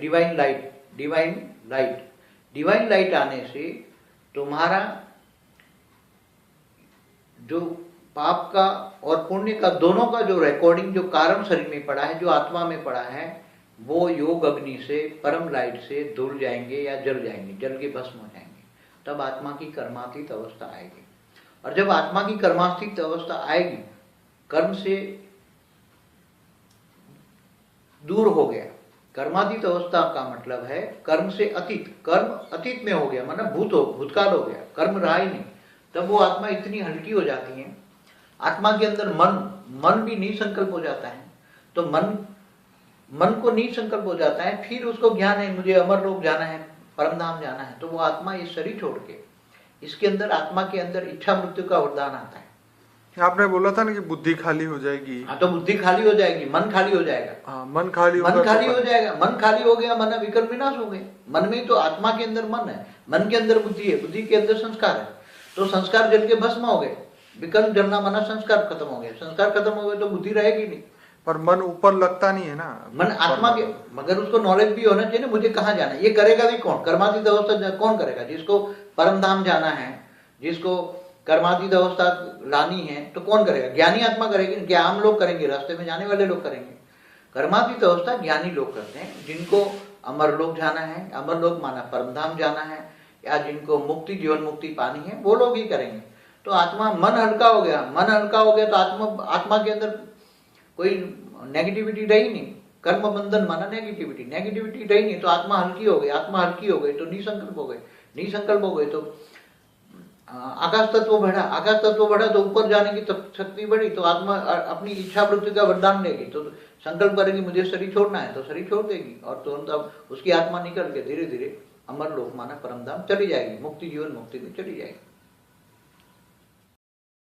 Divine light, divine light, divine light आने से तुम्हारा जो पाप का और पुण्य का दोनों का जो रिकॉर्डिंग, जो कारण शरीर में पड़ा है, जो आत्मा में पड़ा है, वो योग अग्नि से, परम लाइट से धुल जाएंगे या जल जाएंगे, जल के भस्म हो जाएंगे। तब आत्मा की कर्मातीत अवस्था आएगी। और जब आत्मा की कर्मातीत अवस्था आएगी, कर्म से दूर हो गया। कर्मातीत अवस्था का मतलब है कर्म से अतीत, कर्म अतीत में हो गया, मतलब भूतकाल हो गया, कर्म रहा ही नहीं। तब वो आत्मा इतनी हल्की हो जाती है, आत्मा के अंदर मन भी निसंकल्प हो जाता है। तो मन को निसंकल्प हो जाता है, फिर उसको ज्ञान है मुझे अमरलोक जाना है, परमधाम जाना है। तो वो आत्मा ये शरीर छोड़ के, इसके अंदर, आत्मा के अंदर इच्छा मृत्यु का वरदान आता है। आपने बोला था ना कि बुद्धि खाली हो जाएगी। हाँ, तो बुद्धि खाली हो जाएगी, मन खाली हो जाएगा। हाँ, मन खाली हो जाएगा, मन खाली हो गया, मन विकल्प विनाश हो गए। मन में तो, आत्मा के अंदर मन है, मन के अंदर बुद्धि है, बुद्धि के अंदर संस्कार है। तो संस्कार जल के भस्म हो गए, विकल्प जलना माना संस्कार खत्म हो गए। संस्कार खत्म हो गए तो बुद्धि रहेगी नहीं। पर मन ऊपर लगता नहीं है ना, मन आत्मा के, मगर उसको नॉलेज भी होना चाहिए ना, मुझे कहाँ जाना है। ये करेगा भी कौन? कर्मातीत अवस्था कौन करेगा? जिसको परम धाम जाना है, जिसको कर्मातीत अवस्था लानी है, तो कौन करेगा? ज्ञानी आत्मा करेगी, क्या आम लोग करेंगे? रास्ते में जाने वाले लोग करेंगे। कर्मातीत अवस्था ज्ञानी लोग करते हैं, जिनको अमरलोक जाना है, अमरलोक माना परमधाम जाना है, या जिनको मुक्ति, जीवन मुक्ति पानी है, वो लोग ही करेंगे। तो आत्मा, मन हल्का हो गया, मन हल्का हो गया तो आत्मा के अंदर कोई नेगेटिविटी रही नहीं। कर्म बंधन माना नेगेटिविटी, नेगेटिविटी रही नहीं, तो आत्मा हल्की हो गई। आत्मा हल्की हो गई तो निसंकल्प हो गए, निसंकल्प हो गए तो आकाश तत्व बढ़ा, आकाश तत्व बढ़ा तो ऊपर जाने की शक्ति बढ़ी, तो आत्मा अपनी इच्छा वृत्ति का वरदान लेगी। तो संकल्प करेगी मुझे शरीर छोड़ना है, तो शरीर छोड़ देगी, और तुरंत अब उसकी आत्मा निकल के धीरे धीरे अमर लोक माना परमधाम चली जाएगी, मुक्ति, जीवन मुक्ति में चली जाएगी।